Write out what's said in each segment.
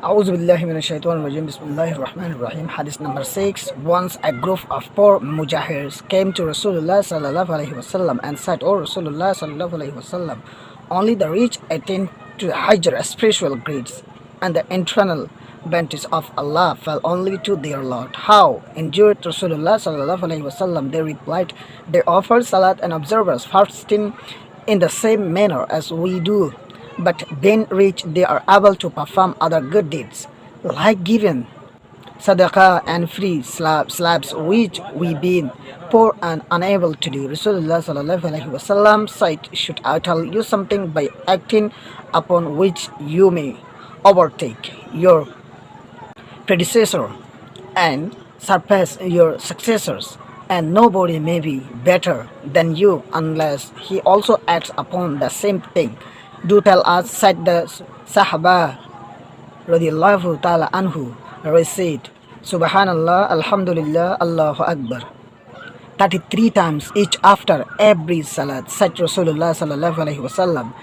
A'udhu billahi minash shaitanir rajim. Bismillahir Rahmanir Rahim. Hadith number 6. Once a group of poor mujahirs came to Rasulullah sallallahu alaihi wasallam and said, "O Rasulullah sallallahu alaihi wasallam, only the rich attain to higher spiritual grades, and the internal bounties of Allah fell only to their Lord. How?" Endured Rasulullah sallallahu alaihi wasallam. They replied, "They offered salat and observers fasting in the same manner as we do, but being rich they are able to perform other good deeds, like giving sadaqah and free slabs, which we being poor and unable to do." Rasulullah sallallahu alaihi wasallam said, "Should I tell you something by acting upon which you may overtake your predecessor and surpass your successors, and nobody may be better than you unless he also acts upon the same thing." "Do tell us," said the Sahaba radiallahu ta'ala anhu, recite Subhanallah, Alhamdulillah, Allahu Akbar 33 times each after every salat. Said Rasulullah sallallahu alaihi wasallam,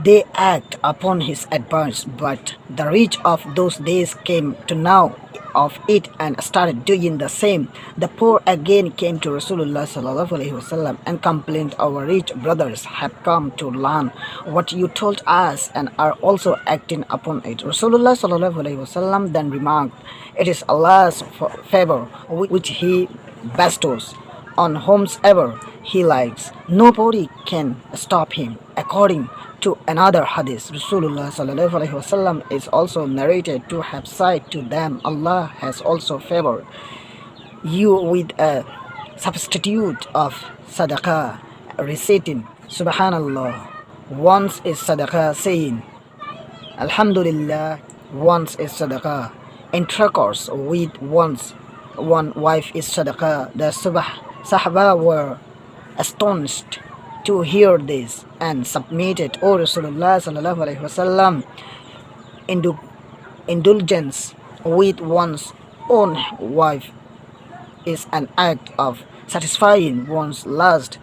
"They act upon his advice, but the rich of those days came to know of it and started doing the same. The poor again came to Rasulullah sallallahu alaihi wasallam and complained, 'Our rich brothers have come to learn what you told us and are also acting upon it.' Rasulullah sallallahu alaihi wasallam then remarked, 'It is Allah's favor which He bestows on whomsoever He likes. Nobody can stop Him." According to another hadith, Rasulullah sallallahu alaihi wasallam is also narrated to have said to them, "Allah has also favored you with a substitute of sadaqah, reciting Subhanallah once is sadaqah, saying Alhamdulillah once is sadaqah. Intercourse with one wife is sadaqah." The Sahaba were astonished to hear this and submitted, "O Rasulullah sallallahu alaihi wasallam, indulgence with one's own wife is an act of satisfying one's lust,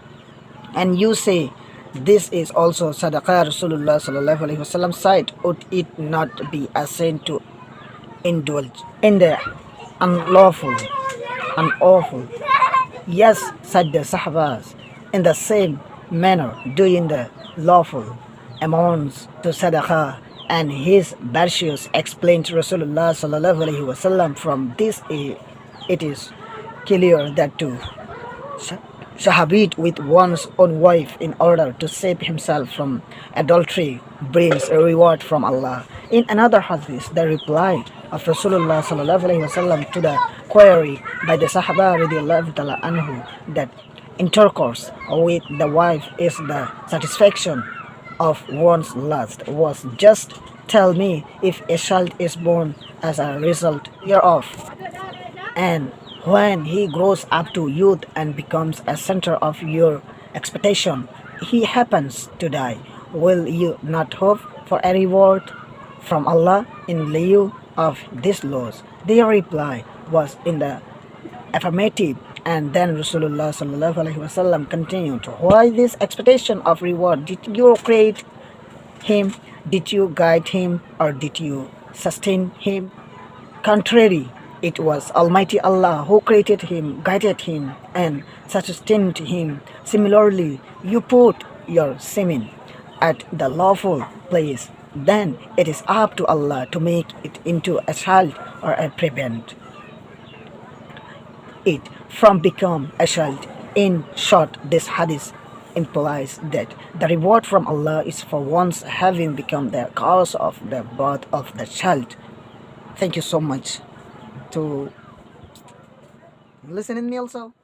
and you say this is also sadaqah." Rasulullah sallallahu alaihi wasallam said, "Would it not be a sin to indulge in the unlawful and awful?" "Yes," said the Sahabas, "in the same manner doing the lawful amounts to sadaqah and his virtues," explained Rasulullah sallallahu alaihi wasallam. From this it is clear that to shahabit with one's own wife in order to save himself from adultery brings a reward from Allah. In another hadith, the reply of Rasulullah sallallahu alaihi wasallam to the query by the Sahaba radiallahu ta'ala anhu that intercourse with the wife is the satisfaction of one's lust was, "Just tell me if a child is born as a result hereof, and when he grows up to youth and becomes a center of your expectation, he happens to die. Will you not hope for a reward from Allah in lieu of this loss?" Their reply was in the affirmative, and then Rasulullah sallallahu alaihi wasallam continued, "Why this expectation of reward? Did you create him? Did you guide him? Or did you sustain him? Contrary, it was Almighty Allah who created him, guided him, and sustained him. Similarly, you put your semen at the lawful place, then it is up to Allah to make it into a child or prevent it from become a child." In short, this hadith implies that the reward from Allah is for once having become the cause of the birth of the child. Thank you so much to listening me also.